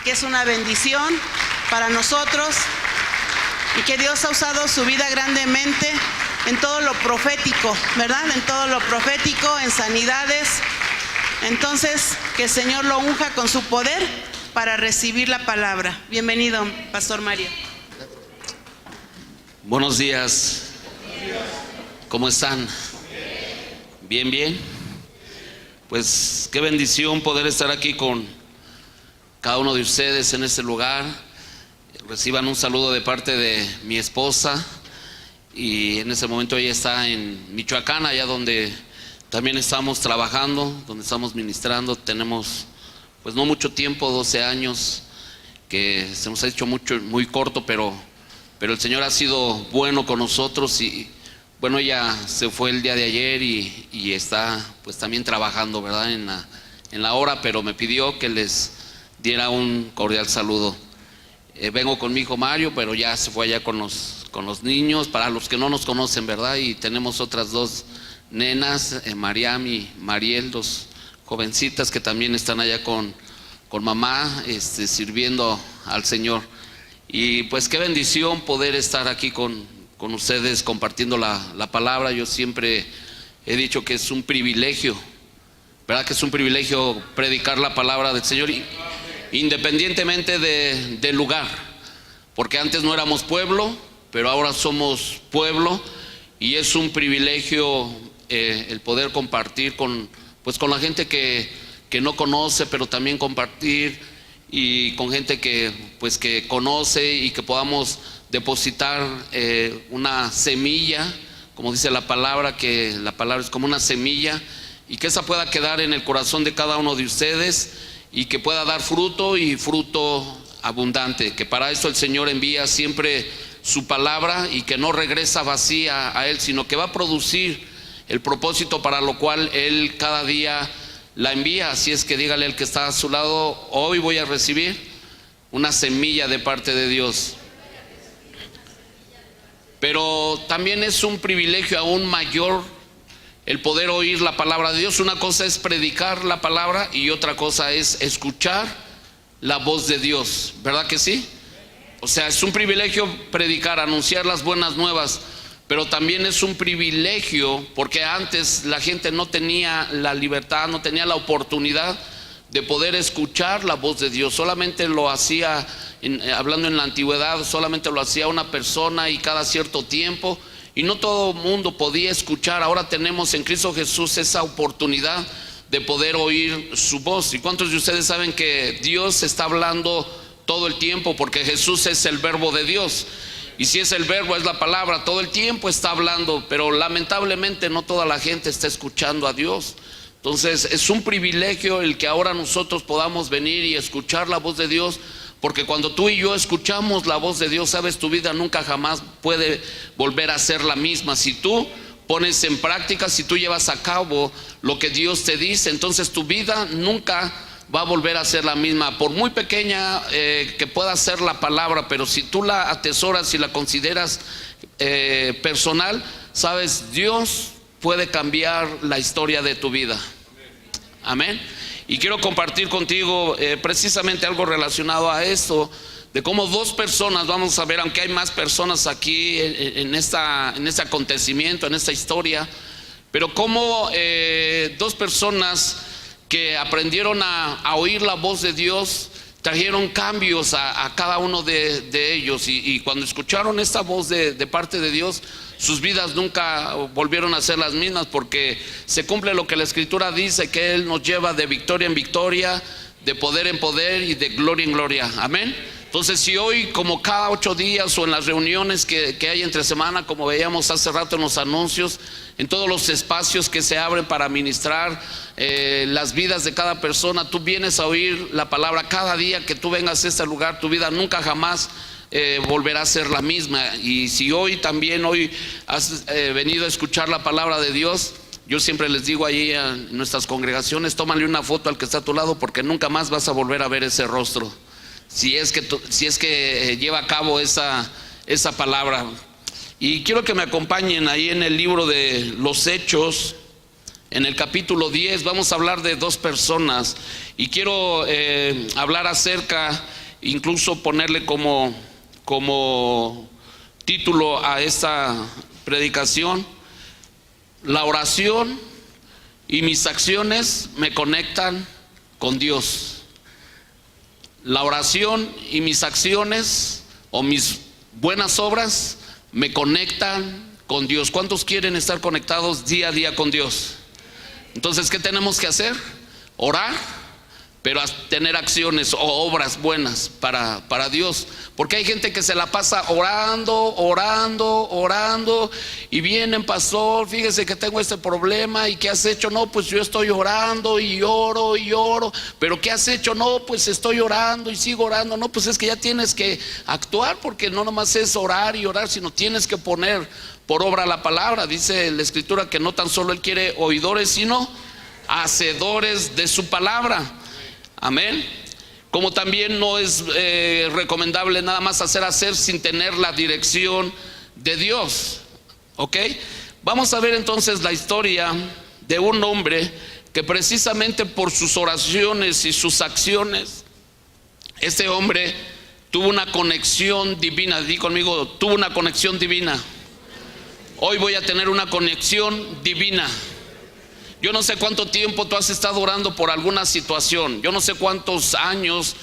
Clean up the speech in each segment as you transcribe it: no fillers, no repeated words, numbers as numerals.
que es una bendición para nosotros y que Dios ha usado su vida grandemente en todo lo profético, ¿verdad? En todo lo profético, en sanidades. Entonces, que el Señor lo unja con su poder para recibir la palabra. Bienvenido, Pastor Mario. Buenos días. ¿Cómo están? Bien, bien. Pues qué bendición poder estar aquí con cada uno de ustedes en este lugar. Reciban un saludo de parte de mi esposa, y en ese momento ella está en Michoacán, allá donde también estamos trabajando, donde estamos ministrando. Tenemos pues no mucho tiempo, 12 años, que se nos ha hecho muy corto, pero el Señor ha sido bueno con nosotros. Y bueno, ella se fue el día de ayer y está pues también trabajando, ¿verdad? En la hora, pero me pidió que les diera un cordial saludo. Vengo con mi hijo Mario, pero ya se fue allá con los niños, para los que no nos conocen, ¿verdad? Y tenemos otras dos nenas, Mariam y Mariel, dos jovencitas que también están allá con mamá, sirviendo al Señor. Y pues qué bendición poder estar aquí con ustedes compartiendo la palabra. Yo siempre he dicho que es un privilegio, ¿verdad? Que es un privilegio predicar la palabra del Señor, independientemente del lugar, porque antes no éramos pueblo, pero ahora somos pueblo, y es un privilegio el poder compartir con la gente que no conoce, pero también compartir y con gente que conoce, y que podamos depositar una semilla, como dice la palabra, que la palabra es como una semilla, y que esa pueda quedar en el corazón de cada uno de ustedes, y que pueda dar fruto, y fruto abundante, que para eso el Señor envía siempre su palabra, y que no regresa vacía a Él, sino que va a producir el propósito para lo cual Él cada día la envía. Así es que dígale al que está a su lado: hoy voy a recibir una semilla de parte de Dios. Pero también es un privilegio aún mayor el poder oír la palabra de Dios. Una cosa es predicar la palabra y otra cosa es escuchar la voz de Dios, ¿verdad que sí? O sea, es un privilegio predicar, anunciar las buenas nuevas, pero también es un privilegio porque antes la gente no tenía la libertad, no tenía la oportunidad de poder escuchar la voz de Dios. Solamente lo hacía, hablando en la antigüedad, solamente lo hacía una persona y cada cierto tiempo, y no todo el mundo podía escuchar. Ahora tenemos en Cristo Jesús esa oportunidad de poder oír su voz. ¿Y cuántos de ustedes saben que Dios está hablando todo el tiempo? Porque Jesús es el verbo de Dios, y si es el verbo, es la palabra, todo el tiempo está hablando, pero lamentablemente no toda la gente está escuchando a Dios. Entonces es un privilegio el que ahora nosotros podamos venir y escuchar la voz de Dios, porque cuando tú y yo escuchamos la voz de Dios, sabes, tu vida nunca jamás puede volver a ser la misma. Si tú pones en práctica, si tú llevas a cabo lo que Dios te dice, entonces tu vida nunca va a volver a ser la misma, por muy pequeña que pueda ser la palabra. Pero si tú la atesoras y la consideras personal, sabes, Dios puede cambiar la historia de tu vida. Amén. Y quiero compartir contigo precisamente algo relacionado a esto, de cómo dos personas, vamos a ver, aunque hay más personas aquí en este acontecimiento, en esta historia, pero cómo dos personas que aprendieron a oír la voz de Dios trajeron cambios a cada uno de ellos, y cuando escucharon esta voz de parte de Dios, sus vidas nunca volvieron a ser las mismas, porque se cumple lo que la Escritura dice, que Él nos lleva de victoria en victoria, de poder en poder y de gloria en gloria. Amén. Entonces, si hoy, como cada 8 días o en las reuniones que hay entre semana, como veíamos hace rato en los anuncios, en todos los espacios que se abren para ministrar las vidas de cada persona, tú vienes a oír la palabra cada día que tú vengas a este lugar, tu vida nunca jamás volverá a ser la misma. Y si hoy has venido a escuchar la palabra de Dios, yo siempre les digo ahí en nuestras congregaciones: tómale una foto al que está a tu lado, porque nunca más vas a volver a ver ese rostro, si es que lleva a cabo esa palabra. Y quiero que me acompañen ahí en el libro de los Hechos, en el capítulo 10, vamos a hablar de dos personas y quiero hablar acerca, incluso ponerle como título a esta predicación: la oración y mis acciones me conectan con Dios. La oración y mis acciones o mis buenas obras me conectan con Dios. ¿Cuántos quieren estar conectados día a día con Dios? Entonces, ¿qué tenemos que hacer? Orar, pero tener acciones o obras buenas para Dios. Porque hay gente que se la pasa orando, y vienen: pastor, fíjese que tengo este problema, ¿y qué has hecho? No, pues yo estoy orando y oro, pero ¿qué has hecho? No, pues estoy orando y sigo orando. No, pues es que ya tienes que actuar, porque no nomás es orar y orar, sino tienes que poner por obra la palabra. Dice la Escritura que no tan solo Él quiere oidores, sino hacedores de su palabra. Amén. Como también no es recomendable nada más hacer sin tener la dirección de Dios. ¿Ok? Vamos a ver entonces la historia de un hombre que precisamente por sus oraciones y sus acciones, este hombre tuvo una conexión divina. Di conmigo: tuvo una conexión divina. Hoy voy a tener una conexión divina. Yo no sé cuánto tiempo tú has estado orando por alguna situación. Yo no sé cuántos años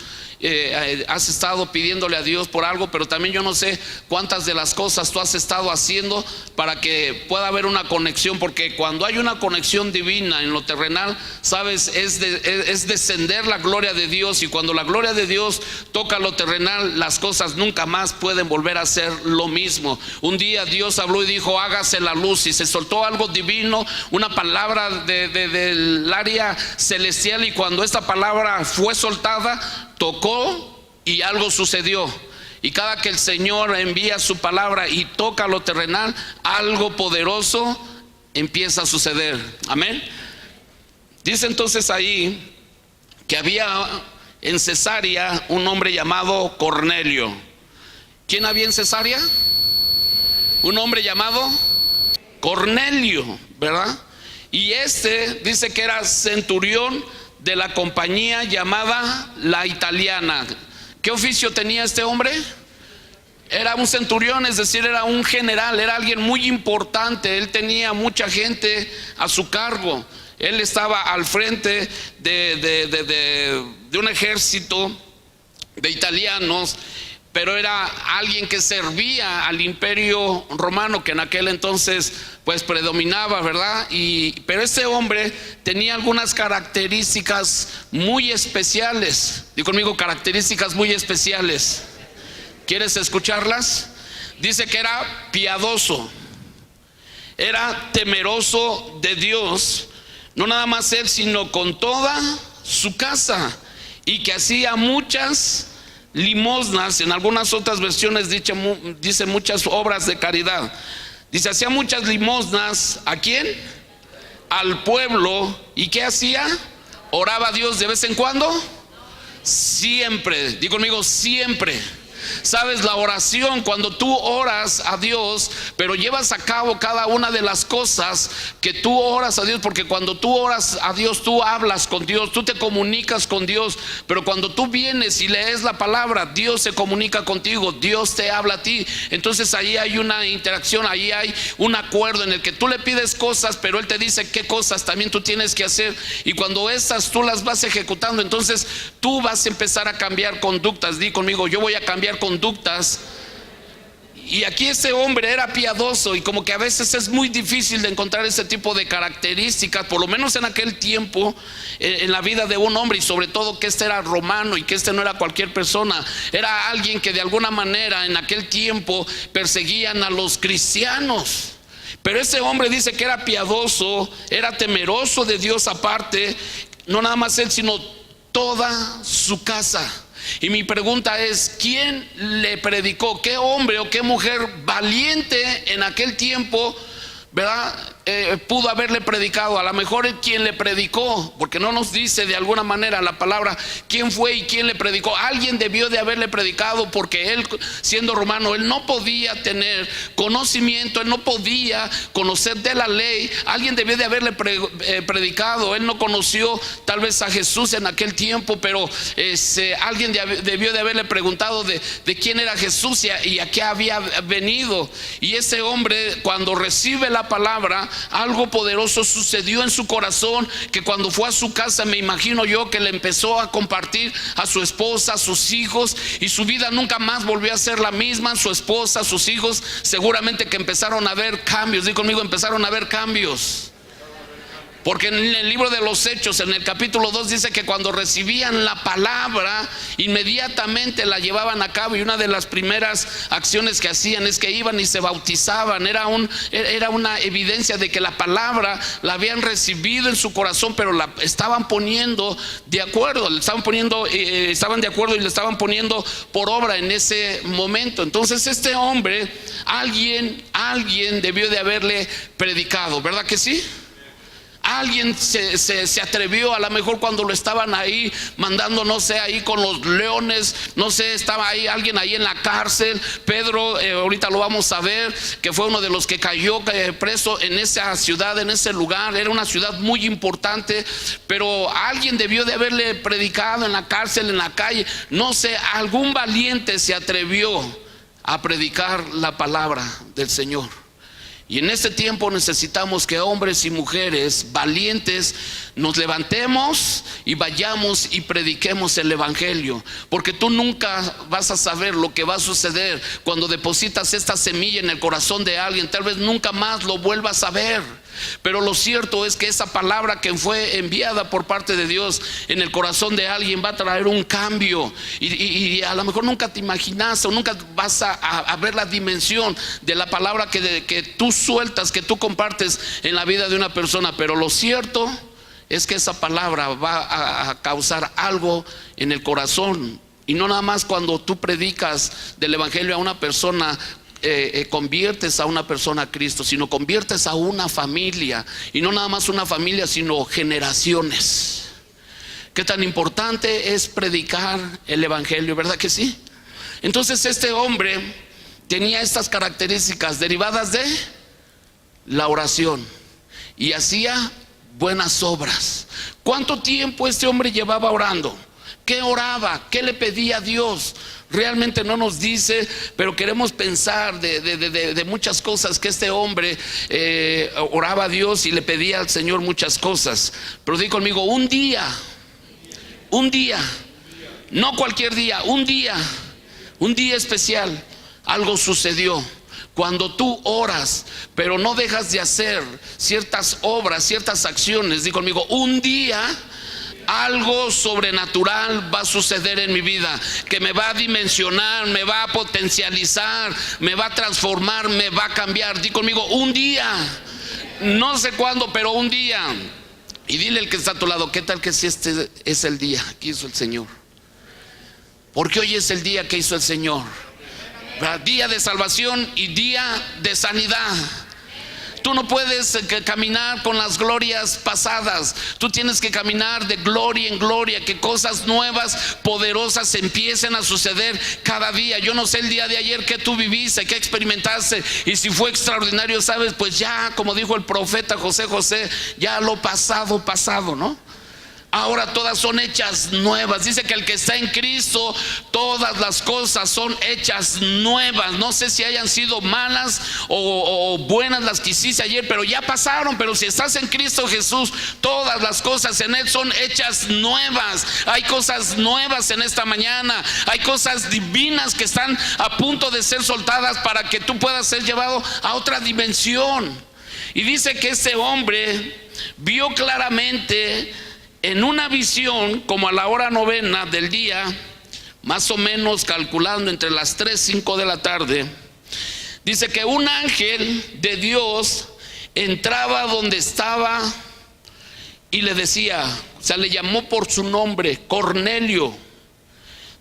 has estado pidiéndole a Dios por algo, pero también yo no sé cuántas de las cosas tú has estado haciendo para que pueda haber una conexión. Porque cuando hay una conexión divina en lo terrenal, sabes, es descender la gloria de Dios. Y cuando la gloria de Dios toca lo terrenal, las cosas nunca más pueden volver a ser lo mismo. Un día Dios habló y dijo: hágase la luz, y se soltó algo divino, una palabra del área celestial. Y cuando esta palabra fue soltada, tocó y algo sucedió. Y cada que el Señor envía su palabra y toca lo terrenal, algo poderoso empieza a suceder. Amén. Dice entonces ahí que había en Cesarea un hombre llamado Cornelio. ¿Quién había en Cesarea? Un hombre llamado Cornelio, ¿verdad? Y dice que era centurión de la compañía llamada La Italiana. ¿Qué oficio tenía este hombre? Era un centurión, es decir, era un general, era alguien muy importante. Él tenía mucha gente a su cargo. Él estaba al frente de un ejército de italianos, pero era alguien que servía al imperio romano, que en aquel entonces pues predominaba, ¿verdad? Pero este hombre tenía algunas características muy especiales. Di conmigo: características muy especiales. ¿Quieres escucharlas? Dice que era piadoso, era temeroso de Dios, no nada más él, sino con toda su casa, y que hacía muchas limosnas. En algunas otras versiones dice muchas obras de caridad. Dice: hacía muchas limosnas. ¿A quién? Al pueblo. ¿Y qué hacía? Oraba a Dios de vez en cuando. Siempre. Di conmigo: siempre. Sabes, la oración, cuando tú oras a Dios, pero llevas a cabo cada una de las cosas que tú oras a Dios, porque cuando tú oras a Dios, tú hablas con Dios, tú te comunicas con Dios. Pero cuando tú vienes y lees la palabra, Dios se comunica contigo, Dios te habla a ti. Entonces ahí hay una interacción, ahí hay un acuerdo en el que tú le pides cosas, pero Él te dice qué cosas también tú tienes que hacer. Y cuando estas tú las vas ejecutando, entonces tú vas a empezar a cambiar conductas. Di conmigo: yo voy a cambiar conductas. Y aquí este hombre era piadoso, y como que a veces es muy difícil de encontrar ese tipo de características, por lo menos en aquel tiempo, en la vida de un hombre. Y sobre todo que este era romano, y que este no era cualquier persona, era alguien que de alguna manera en aquel tiempo perseguían a los cristianos. Pero este hombre dice que era piadoso, era temeroso de Dios aparte, no nada más él, sino toda su casa. Y mi pregunta es: ¿quién le predicó? ¿Qué hombre o qué mujer valiente en aquel tiempo, verdad, pudo haberle predicado? A lo mejor quien le predicó, porque no nos dice de alguna manera la palabra quién fue y quién le predicó. Alguien debió de haberle predicado, porque él, siendo romano, él no podía tener conocimiento, él no podía conocer de la ley. Alguien debió de haberle predicado. Él no conoció tal vez a Jesús en aquel tiempo, pero alguien debió de haberle preguntado de quién era Jesús y a qué había venido. Y ese hombre, cuando recibe la palabra, algo poderoso sucedió en su corazón, que cuando fue a su casa, me imagino yo que le empezó a compartir a su esposa, a sus hijos, y su vida nunca más volvió a ser la misma. Su esposa, sus hijos, seguramente que empezaron a ver cambios. Di conmigo, empezaron a ver cambios. Porque en el libro de los Hechos, en el capítulo 2, dice que cuando recibían la palabra, inmediatamente la llevaban a cabo. Y una de las primeras acciones que hacían es que iban y se bautizaban. Era una evidencia de que la palabra la habían recibido en su corazón, pero la estaban poniendo de acuerdo. Estaban de acuerdo y le estaban poniendo por obra en ese momento. Entonces este hombre, alguien debió de haberle predicado, ¿verdad que sí? Alguien se atrevió, a lo mejor cuando lo estaban ahí mandando, no sé, ahí con los leones, no sé, estaba ahí alguien ahí en la cárcel. Pedro, ahorita lo vamos a ver, que fue uno de los que cayó preso en esa ciudad, en ese lugar. Era una ciudad muy importante, pero alguien debió de haberle predicado en la cárcel, en la calle. No sé, algún valiente se atrevió a predicar la palabra del Señor. Y en este tiempo necesitamos que hombres y mujeres valientes nos levantemos y vayamos y prediquemos el evangelio, porque tú nunca vas a saber lo que va a suceder cuando depositas esta semilla en el corazón de alguien. Tal vez nunca más lo vuelvas a ver, pero lo cierto es que esa palabra que fue enviada por parte de Dios en el corazón de alguien va a traer un cambio. Y a lo mejor nunca te imaginaste o nunca vas a ver la dimensión de la palabra que tú sueltas, que tú compartes en la vida de una persona. Pero lo cierto es que esa palabra va a causar algo en el corazón. Y no nada más cuando tú predicas del evangelio a una persona, conviertes a una persona a Cristo, sino conviertes a una familia. Y no nada más una familia, sino generaciones. Qué tan importante es predicar el evangelio, ¿verdad que sí? Entonces este hombre tenía estas características derivadas de la oración y hacía buenas obras. ¿Cuánto tiempo este hombre llevaba orando? ¿Qué oraba? ¿Qué le pedía a Dios? Realmente no nos dice, pero queremos pensar de muchas cosas que este hombre oraba a Dios y le pedía al Señor muchas cosas. Pero di conmigo, un día, no cualquier día, un día especial, algo sucedió. Cuando tú oras, pero no dejas de hacer ciertas obras, ciertas acciones, di conmigo, un día algo sobrenatural va a suceder en mi vida, que me va a dimensionar, me va a potencializar, me va a transformar, me va a cambiar. Di conmigo, un día, no sé cuándo, pero un día. Y dile al que está a tu lado, ¿qué tal que si este es el día que hizo el Señor? Porque hoy es el día que hizo el Señor. Día de salvación y día de sanidad. Tú no puedes caminar con las glorias pasadas. Tú tienes que caminar de gloria en gloria, que cosas nuevas, poderosas empiecen a suceder cada día. Yo no sé el día de ayer que tú viviste, que experimentaste, y si fue extraordinario, sabes, pues ya, como dijo el profeta José, ya lo pasado, ¿no? Ahora todas son hechas nuevas. Dice que el que está en Cristo, todas las cosas son hechas nuevas. No sé si hayan sido malas o buenas las que hiciste ayer, pero ya pasaron. Pero si estás en Cristo Jesús, todas las cosas en Él son hechas nuevas. Hay cosas nuevas en esta mañana. Hay cosas divinas que están a punto de ser soltadas para que tú puedas ser llevado a otra dimensión. Y dice que ese hombre vio claramente en una visión, como a la hora 9 del día, más o menos calculando entre las 3, 5 de la tarde, dice que un ángel de Dios entraba donde estaba y le decía, o sea, le llamó por su nombre, Cornelio.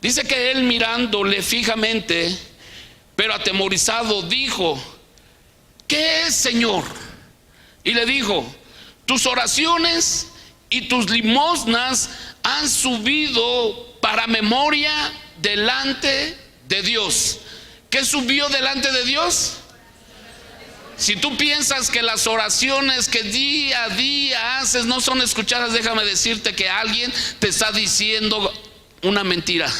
Dice que él mirándole fijamente, pero atemorizado, dijo, ¿qué es, Señor? y le dijo: tus oraciones y tus limosnas han subido para memoria delante de Dios. ¿Qué subió delante de Dios? Si tú piensas que las oraciones que día a día haces no son escuchadas, déjame decirte que alguien te está diciendo una mentira.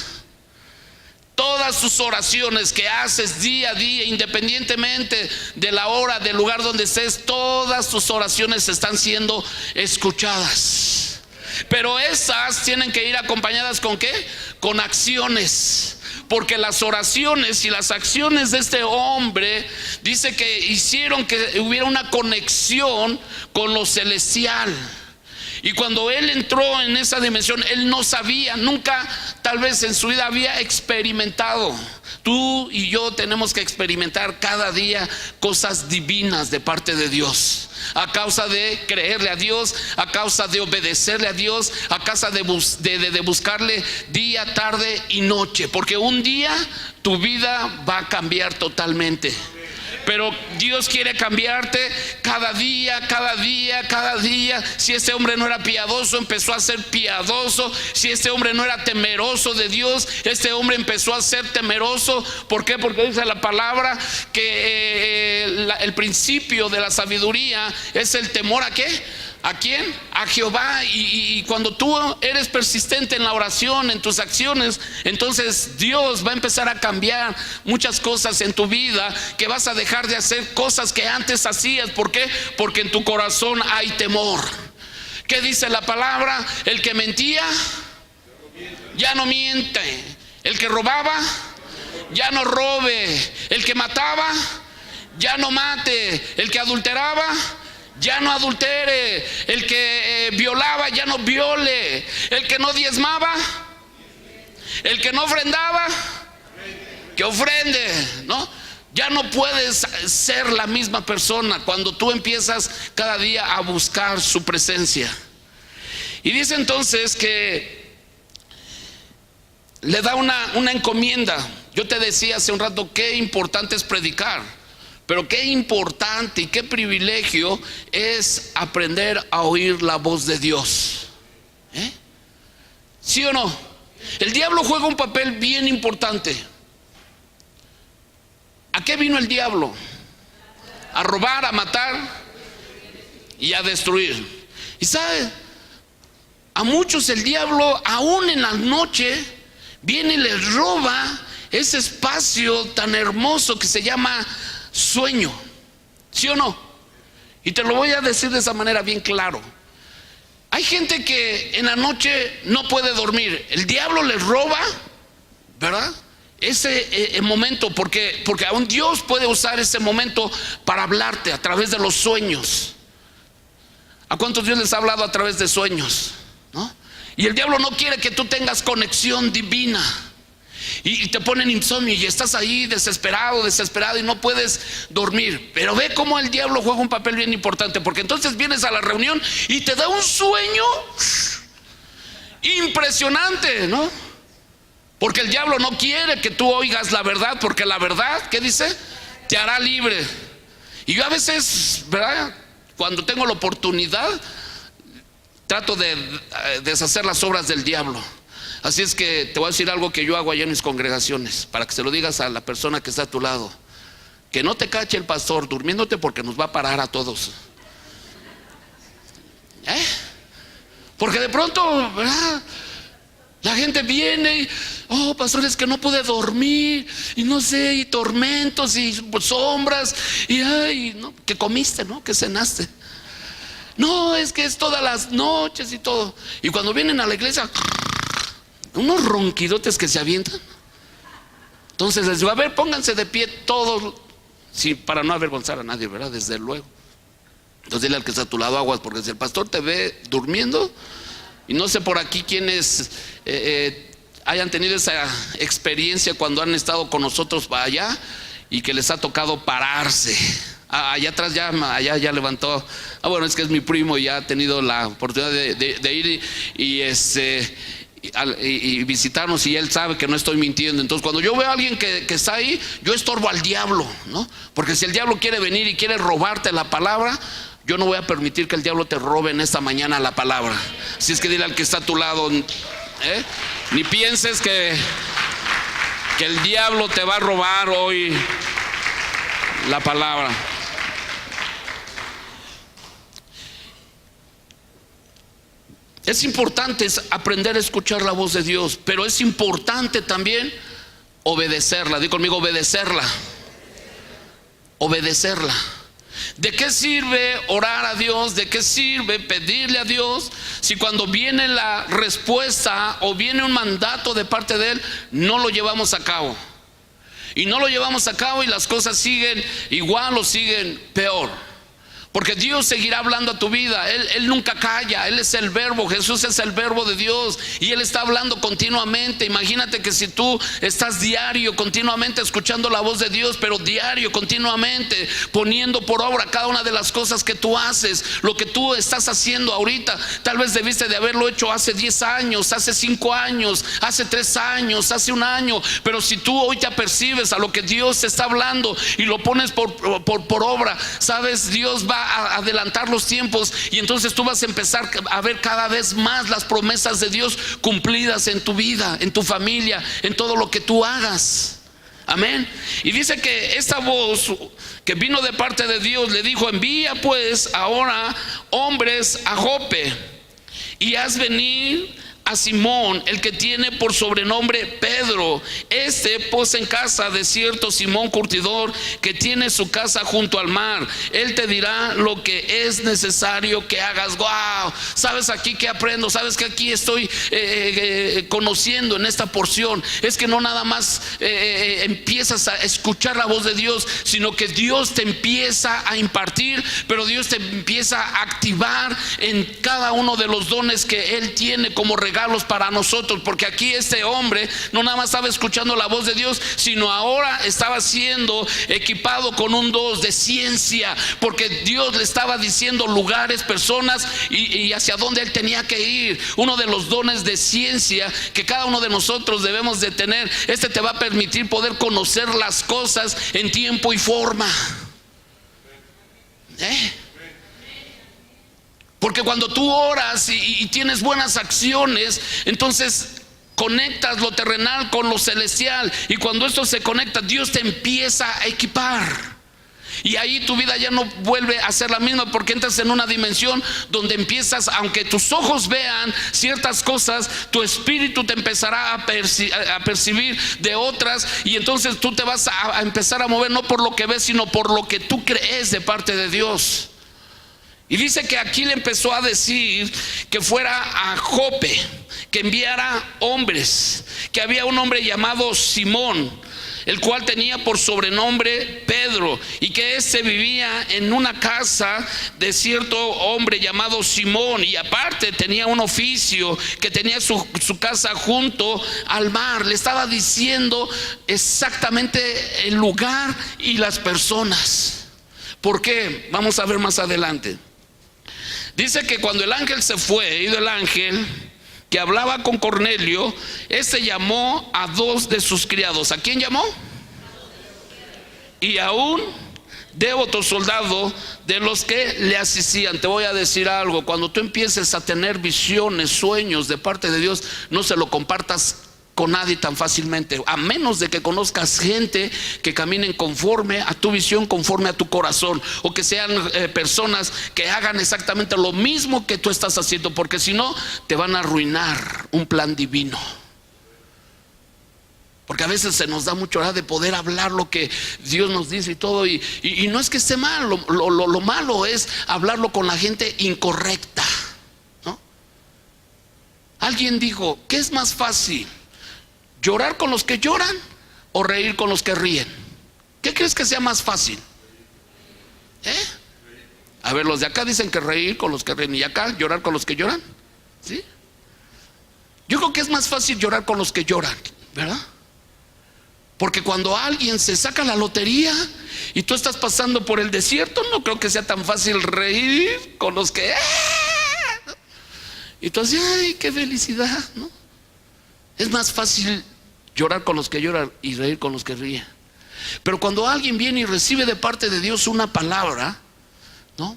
Todas tus oraciones que haces día a día, independientemente de la hora, del lugar donde estés, todas tus oraciones están siendo escuchadas. Pero esas tienen que ir acompañadas ¿con qué? Con acciones. Porque las oraciones y las acciones de este hombre dice que hicieron que hubiera una conexión con lo celestial. Y cuando él entró en esa dimensión, él no sabía, nunca tal vez en su vida había experimentado. Tú y yo tenemos que experimentar cada día cosas divinas de parte de Dios, a causa de creerle a Dios, a causa de obedecerle a Dios, a causa de buscarle día, tarde y noche. Porque un día tu vida va a cambiar totalmente. Pero Dios quiere cambiarte cada día, cada día, cada día. Si este hombre no era piadoso, empezó a ser piadoso. Si este hombre no era temeroso de Dios, este hombre empezó a ser temeroso. ¿Por qué? Porque dice la palabra que el principio de la sabiduría es el temor ¿a qué? ¿A quién? A Jehová. Y cuando tú eres persistente en la oración, en tus acciones, entonces Dios va a empezar a cambiar muchas cosas en tu vida, que vas a dejar de hacer cosas que antes hacías. ¿Por qué? Porque en tu corazón hay temor. ¿Qué dice la palabra? El que mentía ya no miente. El que robaba ya no robe. El que mataba ya no mate. El que adulteraba ya no adultere. El que violaba ya no viole. El que no diezmaba, el que no ofrendaba, que ofrende, ¿no? Ya no puedes ser la misma persona cuando tú empiezas cada día a buscar su presencia. Y dice entonces que le da una encomienda. Yo te decía hace un rato qué importante es predicar. Pero qué importante y qué privilegio es aprender a oír la voz de Dios. ¿Sí o no? El diablo juega un papel bien importante. ¿A qué vino el diablo? A robar, a matar y a destruir. Y sabe, a muchos el diablo aún en la noche viene y les roba ese espacio tan hermoso que se llama sueño. ¿Sí o no? Y te lo voy a decir de esa manera bien claro. Hay gente que en la noche no puede dormir. El diablo les roba, ¿verdad? Ese momento, porque aún Dios puede usar ese momento para hablarte a través de los sueños. ¿A cuántos Dios les ha hablado a través de sueños? ¿No? Y el diablo no quiere que tú tengas conexión divina. Y te ponen insomnio y estás ahí desesperado y no puedes dormir. Pero ve cómo el diablo juega un papel bien importante, porque entonces vienes a la reunión y te da un sueño impresionante, ¿no? Porque el diablo no quiere que tú oigas la verdad, porque la verdad, ¿qué dice? Te hará libre. Y yo a veces, ¿verdad?, cuando tengo la oportunidad, trato de deshacer las obras del diablo. Así es que te voy a decir algo que yo hago allá en mis congregaciones, para que se lo digas a la persona que está a tu lado: que no te cache el pastor durmiéndote, porque nos va a parar a todos. Porque de pronto, ¿verdad?, la gente viene y, oh, pastor, es que no pude dormir y no sé, y tormentos y sombras y ay, ¿no? ¿Qué comiste, no? ¿Qué cenaste? No, es que es todas las noches y todo. Y cuando vienen a la iglesia, unos ronquidotes que se avientan. Entonces les digo: a ver, pónganse de pie todos, sí, para no avergonzar a nadie, ¿verdad? Desde luego. Entonces dile al que está a tu lado: aguas, porque si el pastor te ve durmiendo, y no sé por aquí quiénes hayan tenido esa experiencia cuando han estado con nosotros para allá y que les ha tocado pararse. Allá atrás ya levantó. Bueno, es que es mi primo y ya ha tenido la oportunidad de ir y visitarnos, y él sabe que no estoy mintiendo. Entonces cuando yo veo a alguien que está ahí, yo estorbo al diablo, ¿no? Porque si el diablo quiere venir y quiere robarte la palabra, Yo no voy a permitir que el diablo te robe en esta mañana la palabra. Así es que dile al que está a tu lado, ni pienses que el diablo te va a robar hoy la palabra. Es importante aprender a escuchar la voz de Dios, pero es importante también obedecerla. Di conmigo, obedecerla. Obedecerla. ¿De qué sirve orar a Dios? ¿De qué sirve pedirle a Dios si cuando viene la respuesta o viene un mandato de parte de Él, no lo llevamos a cabo? Y no lo llevamos a cabo y las cosas siguen igual o siguen peor. Porque Dios seguirá hablando a tu vida. Él nunca calla. Él es el verbo. Jesús es el verbo de Dios. Y Él está hablando continuamente. Imagínate que si tú estás diario, continuamente escuchando la voz de Dios, pero diario, continuamente, poniendo por obra cada una de las cosas que tú haces, lo que tú estás haciendo ahorita, tal vez debiste de haberlo hecho hace 10 años, hace 5 años, hace 3 años, hace 1 año. Pero si tú hoy te apercibes a lo que Dios te está hablando y lo pones por obra, sabes, Dios va a adelantar los tiempos y entonces tú vas a empezar a ver cada vez más las promesas de Dios cumplidas en tu vida, en tu familia, en todo lo que tú hagas. Amén. Y dice que esta voz que vino de parte de Dios le dijo: envía pues ahora hombres a Jope y haz venir a Simón, el que tiene por sobrenombre Pedro. Posa en casa de cierto Simón curtidor, que tiene su casa junto al mar. Él te dirá lo que es necesario que hagas. Wow, ¿sabes aquí que aprendo? ¿Sabes que aquí estoy conociendo en esta porción? Es que no nada más empiezas a escuchar la voz de Dios, sino que Dios te empieza a impartir, pero Dios te empieza a activar en cada uno de los dones que Él tiene como regalos para nosotros. Porque aquí este hombre no nada más estaba escuchando la voz de Dios, sino ahora estaba siendo equipado con un don de ciencia, porque Dios le estaba diciendo lugares, personas y hacia dónde él tenía que ir. Uno de los dones de ciencia que cada uno de nosotros debemos de tener, te va a permitir poder conocer las cosas en tiempo y forma. Porque cuando tú oras y tienes buenas acciones, entonces conectas lo terrenal con lo celestial. Y cuando esto se conecta, Dios te empieza a equipar. Y ahí tu vida ya no vuelve a ser la misma, porque entras en una dimensión donde empiezas, aunque tus ojos vean ciertas cosas, tu espíritu te empezará a percibir de otras. Y entonces tú te vas a empezar a mover no por lo que ves, sino por lo que tú crees de parte de Dios. Y dice que aquí le empezó a decir que fuera a Jope, que enviara hombres, que había un hombre llamado Simón, el cual tenía por sobrenombre Pedro, y que vivía en una casa de cierto hombre llamado Simón, y aparte tenía un oficio, que tenía su casa junto al mar. Le estaba diciendo exactamente el lugar y las personas. ¿Por qué? Vamos a ver más adelante. Dice que cuando el ángel se fue, ido el ángel que hablaba con Cornelio, llamó a 2 de sus criados. ¿A quién llamó? Y a un devoto soldado de los que le asistían. Te voy a decir algo: cuando tú empieces a tener visiones, sueños de parte de Dios, no se lo compartas con nadie tan fácilmente, a menos de que conozcas gente que caminen conforme a tu visión, conforme a tu corazón, o que sean personas que hagan exactamente lo mismo que tú estás haciendo, porque si no te van a arruinar un plan divino. Porque a veces se nos da mucho hora de poder hablar lo que Dios nos dice y todo, y no es que esté mal, lo malo es hablarlo con la gente incorrecta, ¿no? Alguien dijo: ¿qué es más fácil? ¿Llorar con los que lloran o reír con los que ríen? ¿Qué crees que sea más fácil? A ver, los de acá dicen que reír con los que ríen, y acá llorar con los que lloran. ¿Sí? Yo creo que es más fácil llorar con los que lloran, ¿verdad? Porque cuando alguien se saca la lotería y tú estás pasando por el desierto, no creo que sea tan fácil reír con los que y tú dices: ay, qué felicidad, ¿no? Es más fácil llorar con los que lloran y reír con los que ríen. Pero cuando alguien viene y recibe de parte de Dios una palabra, ¿no?,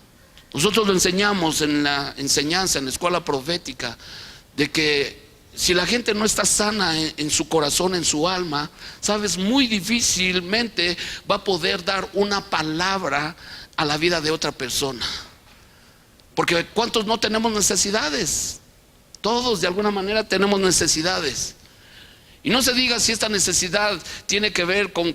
Nosotros lo enseñamos en la enseñanza, en la escuela profética, de que si la gente no está sana en su corazón, en su alma, sabes, muy difícilmente va a poder dar una palabra a la vida de otra persona. Porque ¿cuántos no tenemos necesidades? Todos de alguna manera tenemos necesidades. Y no se diga si esta necesidad tiene que ver con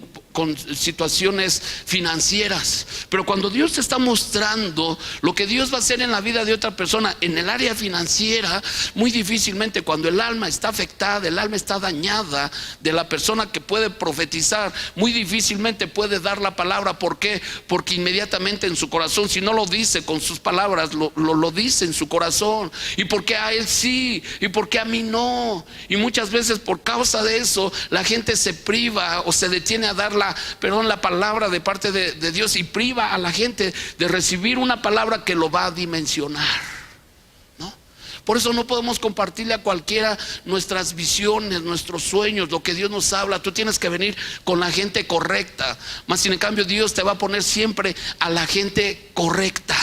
situaciones financieras, pero cuando Dios te está mostrando lo que Dios va a hacer en la vida de otra persona en el área financiera, muy difícilmente, cuando el alma está afectada, el alma está dañada de la persona que puede profetizar, muy difícilmente puede dar la palabra. ¿Por qué? Porque inmediatamente en su corazón, si no lo dice con sus palabras, lo dice en su corazón. ¿Y por qué a él sí? ¿Y por qué a mí no? Y muchas veces por causa de eso la gente se priva o se detiene a dar la palabra de parte de Dios, y priva a la gente de recibir una palabra que lo va a dimensionar, ¿no? Por eso no podemos compartirle a cualquiera nuestras visiones, nuestros sueños, lo que Dios nos habla. Tú tienes que venir con la gente correcta, mas sin en cambio Dios te va a poner siempre a la gente correcta,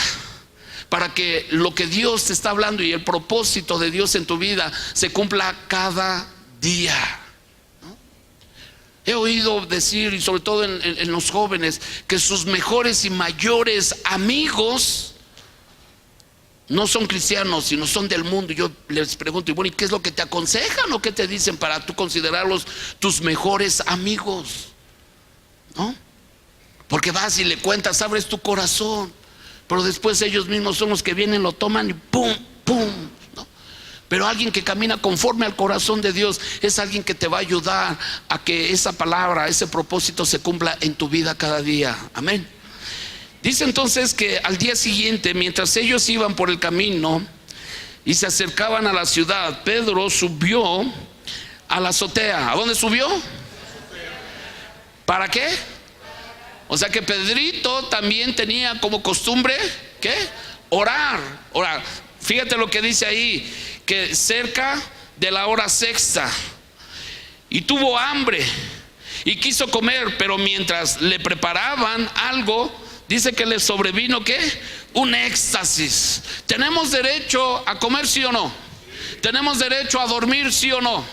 para que lo que Dios te está hablando y el propósito de Dios en tu vida se cumpla cada día. He oído decir, y sobre todo en los jóvenes, que sus mejores y mayores amigos no son cristianos, sino son del mundo. Y yo les pregunto, y bueno, ¿y qué es lo que te aconsejan o qué te dicen para tú considerarlos tus mejores amigos? ¿No? Porque vas y le cuentas, abres tu corazón, pero después ellos mismos son los que vienen, lo toman y pum, pum, ¿no? Pero alguien que camina conforme al corazón de Dios es alguien que te va a ayudar a que esa palabra, ese propósito se cumpla en tu vida cada día. Amén. Dice entonces que al día siguiente, mientras ellos iban por el camino y se acercaban a la ciudad, Pedro subió a la azotea. ¿A dónde subió? ¿Para qué? O sea que Pedrito también tenía como costumbre, ¿qué? Orar. Fíjate lo que dice ahí, que cerca de la hora sexta, y tuvo hambre y quiso comer, pero mientras le preparaban algo, dice que le sobrevino, ¿qué? Un éxtasis. ¿Tenemos derecho a comer, sí o no? ¿Tenemos derecho a dormir, sí o no?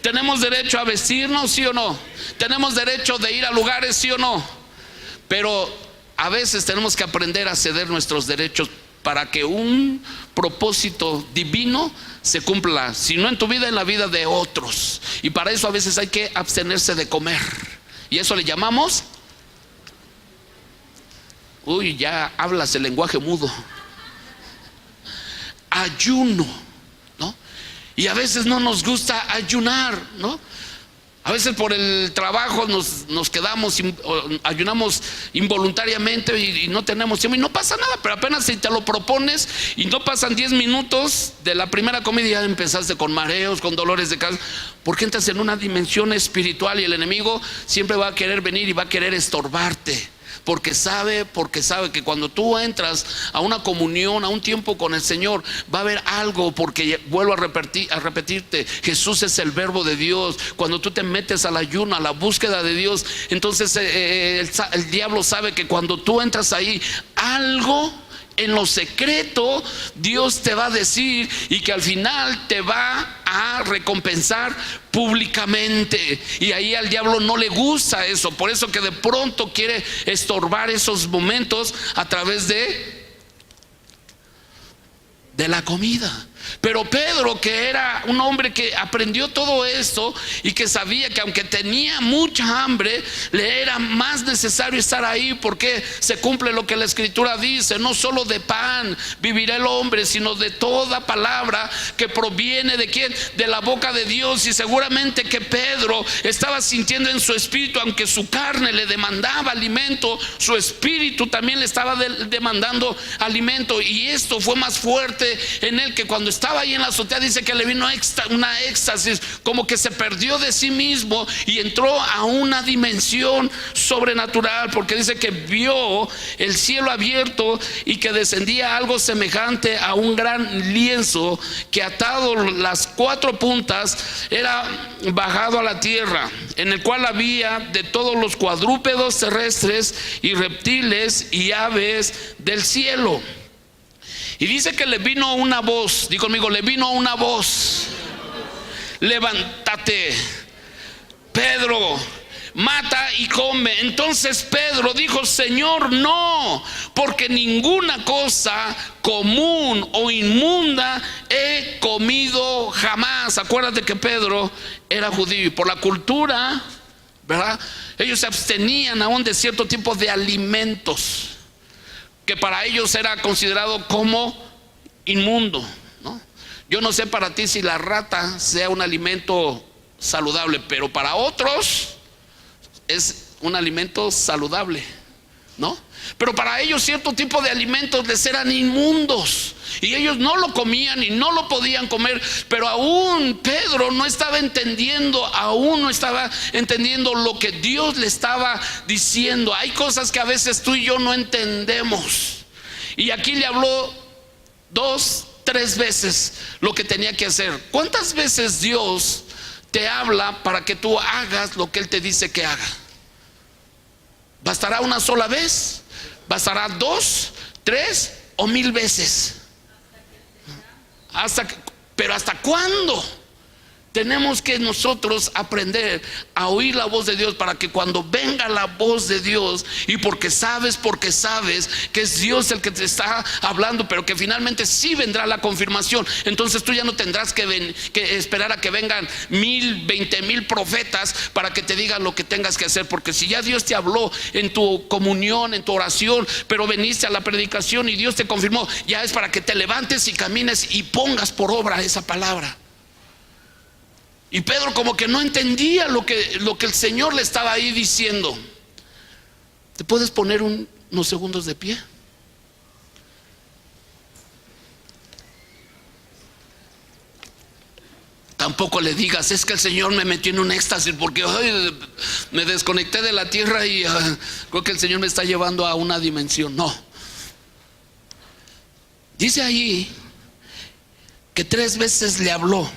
¿Tenemos derecho a vestirnos, sí o no? ¿Tenemos derecho de ir a lugares, sí o no? Pero a veces tenemos que aprender a ceder nuestros derechos para que un propósito divino se cumpla, si no en tu vida, en la vida de otros. Y para eso a veces hay que abstenerse de comer, y eso le llamamos, ya hablas el lenguaje mudo, ayuno, ¿no? Y a veces no nos gusta ayunar, ¿no? A veces por el trabajo nos quedamos, ayunamos involuntariamente y no tenemos tiempo, y no pasa nada. Pero apenas si te lo propones y no pasan 10 minutos de la primera comida, ya empezaste con mareos, con dolores de cabeza, porque entras en una dimensión espiritual, y el enemigo siempre va a querer venir y va a querer estorbarte. Porque sabe que cuando tú entras a una comunión, a un tiempo con el Señor, va a haber algo. Porque vuelvo a repetirte, Jesús es el verbo de Dios. Cuando tú te metes al ayuno, a la búsqueda de Dios, entonces el diablo sabe que cuando tú entras ahí, algo en lo secreto Dios te va a decir, y que al final te va a recompensar públicamente. Y ahí al diablo no le gusta eso. Por eso que de pronto quiere estorbar esos momentos a través de la comida. Pero Pedro, que era un hombre que aprendió todo esto y que sabía que aunque tenía mucha hambre, le era más necesario estar ahí, porque se cumple lo que la escritura dice: no solo de pan vivirá el hombre, sino de toda palabra que proviene ¿de quién? De la boca de Dios. Y seguramente que Pedro estaba sintiendo en su espíritu, aunque su carne le demandaba alimento, su espíritu también le estaba demandando alimento. Y esto fue más fuerte en él, que cuando estaba ahí en la azotea, dice que le vino una éxtasis, como que se perdió de sí mismo y entró a una dimensión sobrenatural, porque dice que vio el cielo abierto y que descendía algo semejante a un gran lienzo, que atado las 4 puntas era bajado a la tierra, en el cual había de todos los cuadrúpedos terrestres y reptiles y aves del cielo. Y dice que le vino una voz, di conmigo, le vino una voz: levántate, Pedro, mata y come. Entonces Pedro dijo: Señor, no, porque ninguna cosa común o inmunda he comido jamás. Acuérdate que Pedro era judío y por la cultura, ¿verdad?, ellos se abstenían aún de cierto tipo de alimentos que para ellos era considerado como inmundo, ¿no? Yo no sé para ti si la rata sea un alimento saludable, pero para otros es un alimento saludable, ¿no? Pero para ellos cierto tipo de alimentos les eran inmundos y ellos no lo comían y no lo podían comer. Pero aún Pedro no estaba entendiendo, lo que Dios le estaba diciendo. Hay cosas que a veces tú y yo no entendemos, y aquí le habló 2, 3 veces lo que tenía que hacer. ¿Cuántas veces Dios te habla para que tú hagas lo que Él te dice que haga? ¿Bastará una sola vez? ¿Bastará 2, 3 o 1000 veces? Pero ¿hasta cuándo? Tenemos que nosotros aprender a oír la voz de Dios, para que cuando venga la voz de Dios, y porque sabes que es Dios el que te está hablando, pero que finalmente sí vendrá la confirmación, entonces tú ya no tendrás que esperar a que vengan 1000, 20,000 profetas para que te digan lo que tengas que hacer. Porque si ya Dios te habló en tu comunión, en tu oración, pero veniste a la predicación y Dios te confirmó, ya es para que te levantes y camines y pongas por obra esa palabra. Y Pedro como que no entendía lo que el Señor le estaba ahí diciendo. ¿Te puedes poner unos segundos de pie? Tampoco le digas: es que el Señor me metió en un éxtasis porque me desconecté de la tierra y creo que el Señor me está llevando a una dimensión. No. Dice ahí que 3 veces le habló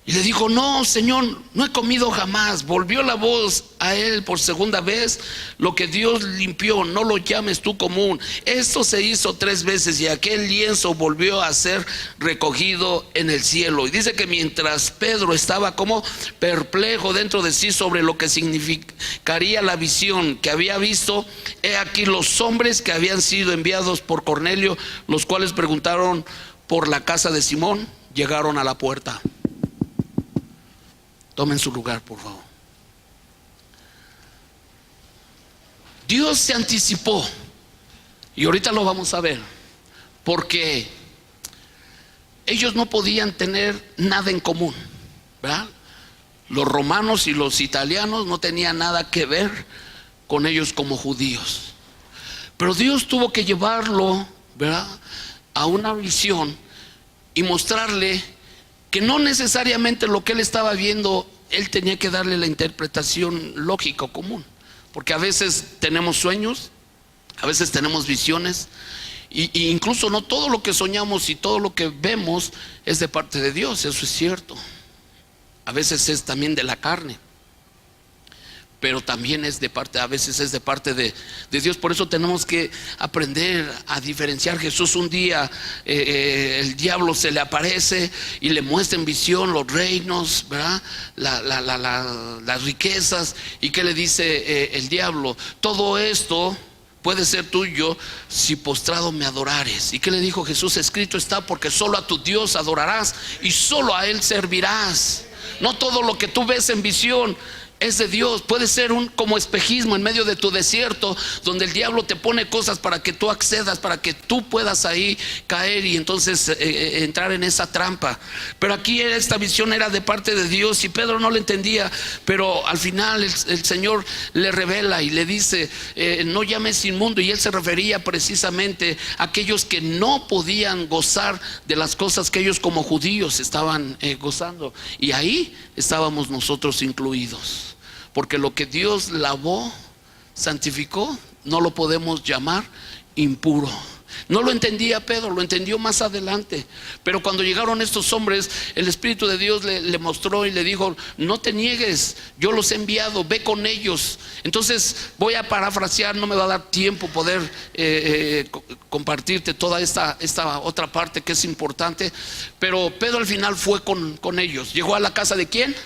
y le dijo: no, Señor, no he comido jamás. Volvió la voz a él por segunda vez: lo que Dios limpió, no lo llames tú común. Esto se hizo 3 veces y aquel lienzo volvió a ser recogido en el cielo. Y dice que mientras Pedro estaba como perplejo dentro de sí sobre lo que significaría la visión que había visto, he aquí los hombres que habían sido enviados por Cornelio, los cuales preguntaron por la casa de Simón, llegaron a la puerta. Tomen su lugar, por favor. Dios se anticipó, y ahorita lo vamos a ver, porque ellos no podían tener nada en común, ¿verdad? Los romanos y los italianos no tenían nada que ver con ellos como judíos. Pero Dios tuvo que llevarlo, ¿verdad?, a una visión y mostrarle que no necesariamente lo que él estaba viendo, él tenía que darle la interpretación lógica o común. Porque a veces tenemos sueños, a veces tenemos visiones, y incluso no todo lo que soñamos y todo lo que vemos es de parte de Dios, eso es cierto. A veces es también de la carne, pero también a veces es de parte de Dios. Por eso tenemos que aprender a diferenciar. Jesús un día, el diablo se le aparece y le muestra en visión los reinos, ¿verdad?, las riquezas. ¿Y qué le dice el diablo? Todo esto puede ser tuyo si postrado me adorares. ¿Y qué le dijo Jesús? Escrito está, porque solo a tu Dios adorarás y solo a Él servirás. No todo lo que tú ves en visión es de Dios. Puede ser como espejismo en medio de tu desierto, donde el diablo te pone cosas para que tú accedas, para que tú puedas ahí caer y entonces entrar en esa trampa. Pero aquí esta visión era de parte de Dios y Pedro no la entendía. Pero al final el Señor le revela y le dice: no llames inmundo. Y él se refería precisamente a aquellos que no podían gozar de las cosas que ellos como judíos estaban gozando. Y ahí estábamos nosotros incluidos. Porque lo que Dios lavó, santificó, no lo podemos llamar impuro. No lo entendía Pedro, lo entendió más adelante. Pero cuando llegaron estos hombres, el Espíritu de Dios le mostró y le dijo: no te niegues, yo los he enviado, ve con ellos. Entonces voy a parafrasear, no me va a dar tiempo poder compartirte toda esta otra parte que es importante. Pero Pedro al final fue con ellos. Llegó a la casa ¿de quién?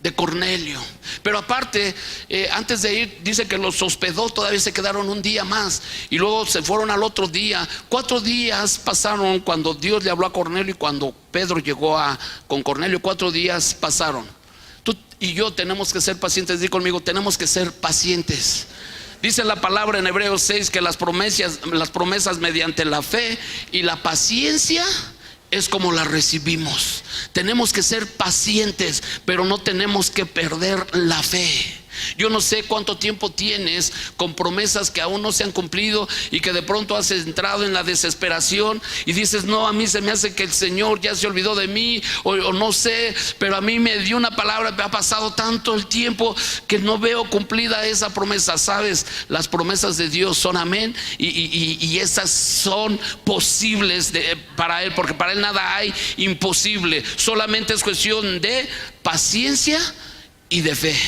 De Cornelio. Pero aparte, antes de ir, dice que los hospedó. Todavía se quedaron un día más y luego se fueron al otro día. 4 días pasaron cuando Dios le habló a Cornelio y cuando Pedro llegó con Cornelio. 4 días pasaron. Tú y yo tenemos que ser pacientes. Di conmigo, tenemos que ser pacientes. Dice la palabra en Hebreos 6 que las promesas mediante la fe y la paciencia es como la recibimos. Tenemos que ser pacientes, pero no tenemos que perder la fe. Yo no sé cuánto tiempo tienes con promesas que aún no se han cumplido y que de pronto has entrado en la desesperación y dices: no, a mí se me hace que el Señor ya se olvidó de mí, o no sé, pero a mí me dio una palabra, me ha pasado tanto el tiempo que no veo cumplida esa promesa. Sabes, las promesas de Dios son amén, y esas son posibles para Él, porque para Él nada hay imposible. Solamente es cuestión de paciencia y de fe.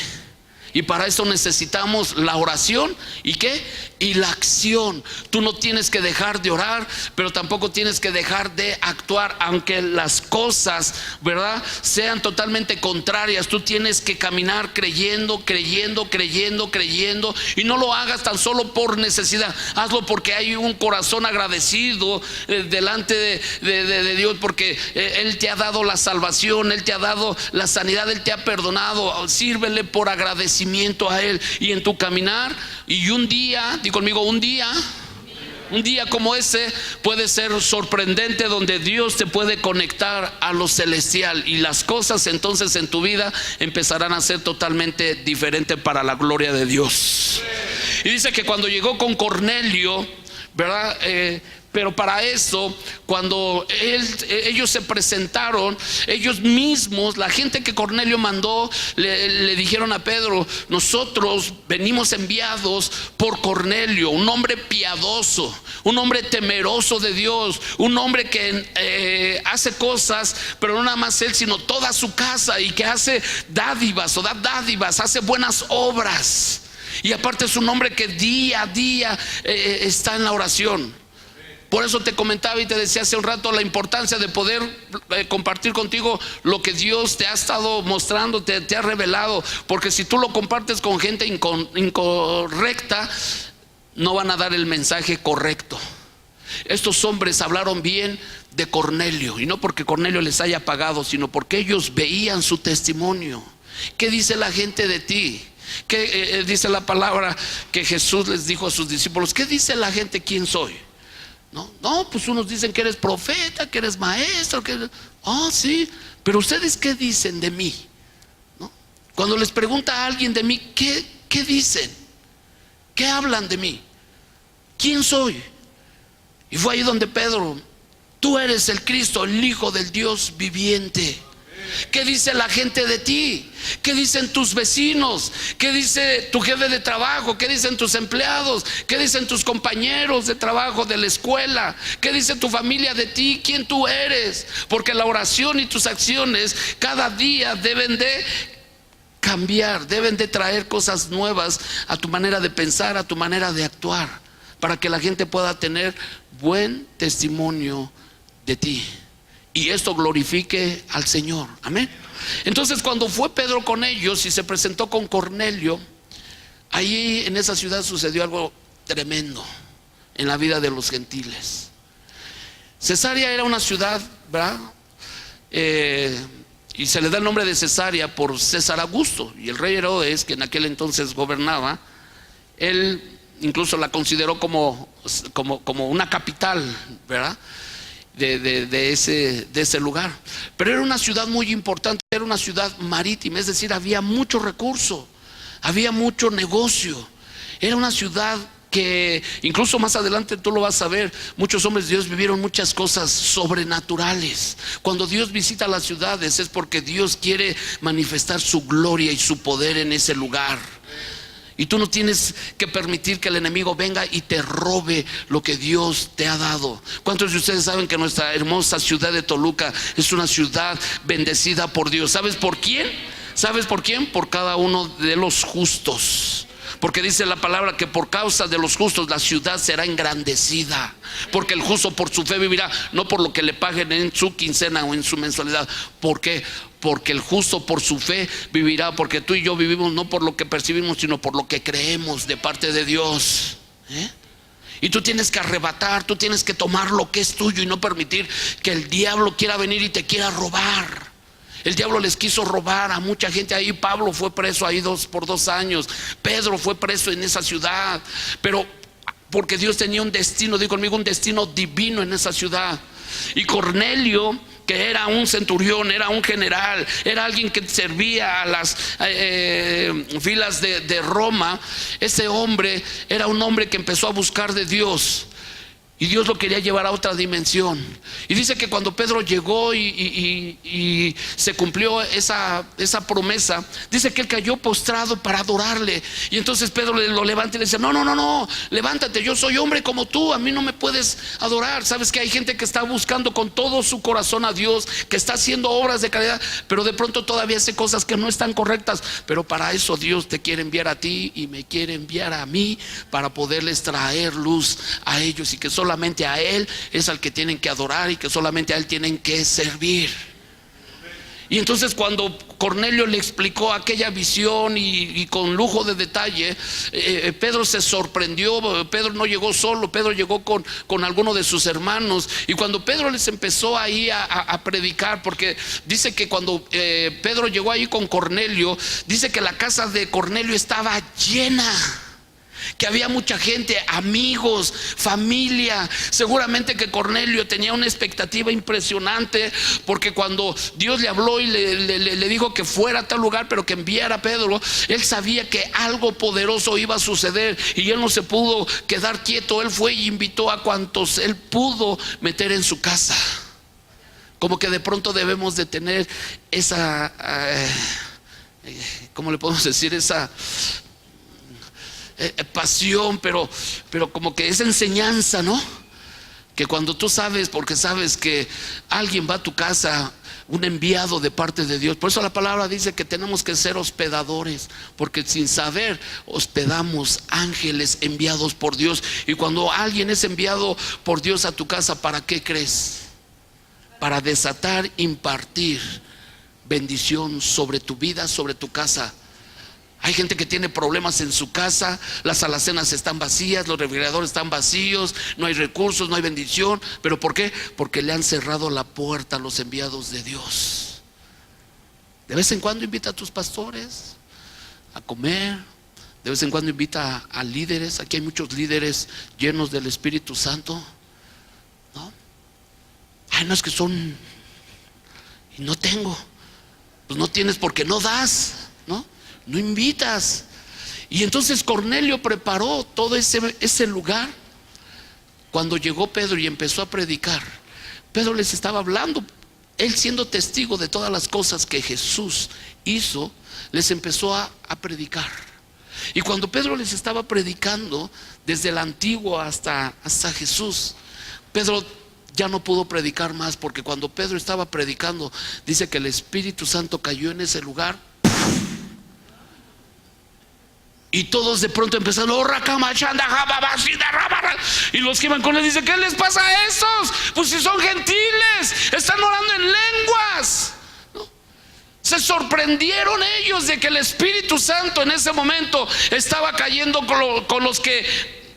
Y para eso necesitamos la oración y ¿qué? Y la acción. Tú no tienes que dejar de orar, pero tampoco tienes que dejar de actuar, aunque las cosas, ¿verdad?, sean totalmente contrarias. Tú tienes que caminar creyendo, y no lo hagas tan solo por necesidad. Hazlo porque hay un corazón agradecido delante de Dios, porque Él te ha dado la salvación, Él te ha dado la sanidad, Él te ha perdonado. Sírvele por agradecimiento a Él y en tu caminar. Y un día, di conmigo, un día como ese puede ser sorprendente, donde Dios te puede conectar a lo celestial y las cosas entonces en tu vida empezarán a ser totalmente diferentes para la gloria de Dios. Y dice que cuando llegó con Cornelio, ¿verdad? Pero para eso, cuando ellos se presentaron, ellos mismos, la gente que Cornelio mandó, le dijeron a Pedro: nosotros venimos enviados por Cornelio, un hombre piadoso, un hombre temeroso de Dios, un hombre que hace cosas, pero no nada más él, sino toda su casa, y que hace dádivas o da dádivas, hace buenas obras. Y aparte es un hombre que día a día está en la oración. Por eso te comentaba y te decía hace un rato la importancia de poder compartir contigo lo que Dios te ha estado mostrando, te ha revelado. Porque si tú lo compartes con gente incorrecta, no van a dar el mensaje correcto. Estos hombres hablaron bien de Cornelio, y no porque Cornelio les haya pagado, sino porque ellos veían su testimonio. ¿Qué dice la gente de ti? ¿Qué dice la palabra que Jesús les dijo a sus discípulos? ¿Qué dice la gente quién soy? No, pues unos dicen que eres profeta, que eres maestro, sí, pero ustedes ¿qué dicen de mí? ¿No? Cuando les pregunta a alguien de mí, ¿qué dicen? ¿Qué hablan de mí? ¿Quién soy? Y fue ahí donde Pedro: tú eres el Cristo, el Hijo del Dios viviente. ¿Qué dice la gente de ti? ¿Qué dicen tus vecinos? ¿Qué dice tu jefe de trabajo? ¿Qué dicen tus empleados? ¿Qué dicen tus compañeros de trabajo, de la escuela? ¿Qué dice tu familia de ti? ¿Quién tú eres? Porque la oración y tus acciones cada día deben de cambiar, deben de traer cosas nuevas a tu manera de pensar, a tu manera de actuar, para que la gente pueda tener buen testimonio de ti y esto glorifique al Señor. Amén. Entonces, cuando fue Pedro con ellos y se presentó con Cornelio, ahí en esa ciudad sucedió algo tremendo en la vida de los gentiles. Cesarea era una ciudad, ¿verdad? Y se le da el nombre de Cesarea por César Augusto, y el rey Herodes, que en aquel entonces gobernaba, él incluso la consideró como una capital, ¿verdad?, de ese lugar. Pero era una ciudad muy importante, era una ciudad marítima, es decir, había mucho recurso, había mucho negocio. Era una ciudad que incluso más adelante tú lo vas a ver, muchos hombres de Dios vivieron muchas cosas sobrenaturales. Cuando Dios visita las ciudades es porque Dios quiere manifestar su gloria y su poder en ese lugar. Y tú no tienes que permitir que el enemigo venga y te robe lo que Dios te ha dado. ¿Cuántos de ustedes saben que nuestra hermosa ciudad de Toluca es una ciudad bendecida por Dios? ¿Sabes por quién? ¿Sabes por quién? Por cada uno de los justos. Porque dice la palabra que por causa de los justos la ciudad será engrandecida. Porque el justo por su fe vivirá, no por lo que le paguen en su quincena o en su mensualidad. ¿Por qué? Porque el justo por su fe vivirá. Porque tú y yo vivimos no por lo que percibimos, sino por lo que creemos de parte de Dios. Y tú tienes que arrebatar, tú tienes que tomar lo que es tuyo y no permitir que el diablo quiera venir y te quiera robar. El diablo les quiso robar a mucha gente ahí. Pablo fue preso ahí por 2 años. Pedro fue preso en esa ciudad. Pero porque Dios tenía un destino, digo conmigo, un destino divino en esa ciudad. Y Cornelio, que era un centurión, era un general, era alguien que servía a las filas de Roma. Ese hombre era un hombre que empezó a buscar de Dios. Y Dios lo quería llevar a otra dimensión. Y dice que cuando Pedro llegó y se cumplió esa promesa, dice que él cayó postrado para adorarle. Y entonces Pedro lo levanta y le dice: no, levántate, yo soy hombre como tú, a mí no me puedes adorar. Sabes que hay gente que está buscando con todo su corazón a Dios, que está haciendo obras de caridad, pero de pronto todavía hace cosas que no están correctas. Pero para eso Dios te quiere enviar a ti y me quiere enviar a mí, para poderles traer luz a ellos, y que solamente a Él es al que tienen que adorar y que solamente a Él tienen que servir. Y entonces cuando Cornelio le explicó aquella visión y con lujo de detalle, Pedro se sorprendió. Pedro no llegó solo, Pedro llegó con alguno de sus hermanos. Y cuando Pedro les empezó ahí a predicar, porque dice que cuando Pedro llegó ahí con Cornelio, dice que la casa de Cornelio estaba llena, que había mucha gente, amigos, familia. Seguramente que Cornelio tenía una expectativa impresionante, porque cuando Dios le habló y le dijo que fuera a tal lugar, pero que enviara a Pedro, él sabía que algo poderoso iba a suceder. Y él no se pudo quedar quieto. Él fue y invitó a cuantos él pudo meter en su casa. Como que de pronto debemos de tener esa ¿cómo le podemos decir? Esa pasión, pero como que esa enseñanza, ¿no? Que cuando tú sabes, porque sabes que alguien va a tu casa, un enviado de parte de Dios. Por eso la palabra dice que tenemos que ser hospedadores, porque sin saber hospedamos ángeles enviados por Dios. Y cuando alguien es enviado por Dios a tu casa, ¿para qué crees? Para desatar, impartir bendición sobre tu vida, sobre tu casa. Hay gente que tiene problemas en su casa, las alacenas están vacías, los refrigeradores están vacíos, no hay recursos, no hay bendición. ¿Pero por qué? Porque le han cerrado la puerta a los enviados de Dios. De vez en cuando invita a tus pastores a comer, de vez en cuando invita a líderes. Aquí hay muchos líderes llenos del Espíritu Santo, ¿no? Ay, no, es que son y no tengo. Pues no tienes porque no das, ¿no? No invitas. Y entonces Cornelio preparó todo ese lugar. Cuando llegó Pedro y empezó a predicar, Pedro les estaba hablando, él siendo testigo de todas las cosas que Jesús hizo, les empezó a predicar. Y cuando Pedro les estaba predicando, desde el antiguo hasta Jesús, Pedro ya no pudo predicar más, porque cuando Pedro estaba predicando, dice que el Espíritu Santo cayó en ese lugar. Y todos de pronto empezaron: y los que iban con él dicen: ¿qué les pasa a estos? Pues si son gentiles, están orando en lenguas, ¿no? Se sorprendieron ellos de que el Espíritu Santo en ese momento estaba cayendo con los que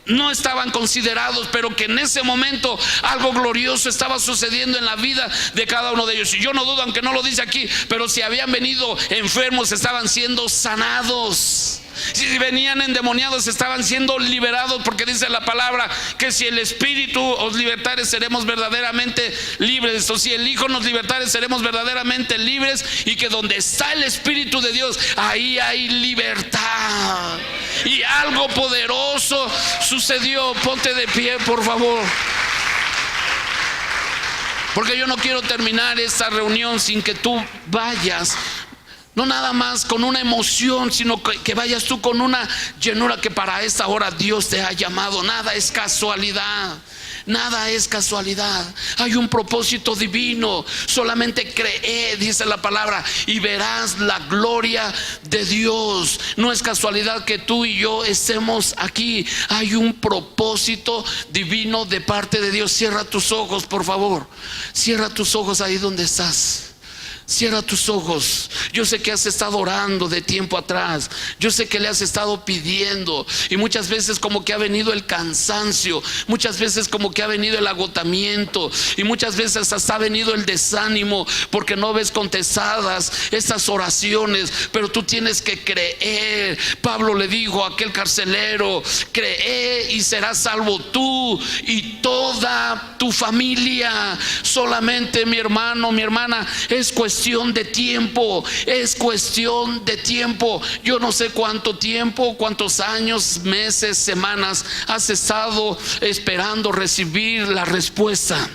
no estaban considerados, pero que en ese momento algo glorioso estaba sucediendo en la vida de cada uno de ellos. Y yo no dudo, aunque no lo dice aquí, pero si habían venido enfermos, estaban siendo sanados. Si venían endemoniados, estaban siendo liberados, porque dice la palabra que si el Espíritu os libertare, seremos verdaderamente libres. O si el Hijo nos libertare, seremos verdaderamente libres. Y que donde está el Espíritu de Dios, ahí hay libertad. Y algo poderoso sucedió. Ponte de pie, por favor, porque yo no quiero terminar esta reunión sin que tú vayas No nada más con una emoción, sino que vayas tú con una llenura que para esta hora Dios te ha llamado. Nada es casualidad. Nada es casualidad. Hay un propósito divino. Solamente cree, dice la palabra, y verás la gloria de Dios. No es casualidad que tú y yo estemos aquí. Hay un propósito divino de parte de Dios. Cierra tus ojos, por favor. Cierra tus ojos ahí donde estás. Cierra tus ojos. Yo sé que has estado orando de tiempo atrás. Yo sé que le has estado pidiendo. Y muchas veces como que ha venido el cansancio. Muchas veces como que ha venido el agotamiento. Y muchas veces hasta ha venido el desánimo porque no ves contestadas estas oraciones. Pero tú tienes que creer. Pablo le dijo a aquel carcelero: cree y serás salvo tú y toda tu familia. Solamente, mi hermano, mi hermana, es cuestión de tiempo. Es cuestión de tiempo. Yo no sé cuánto tiempo, cuántos años, meses, semanas has estado esperando recibir la respuesta.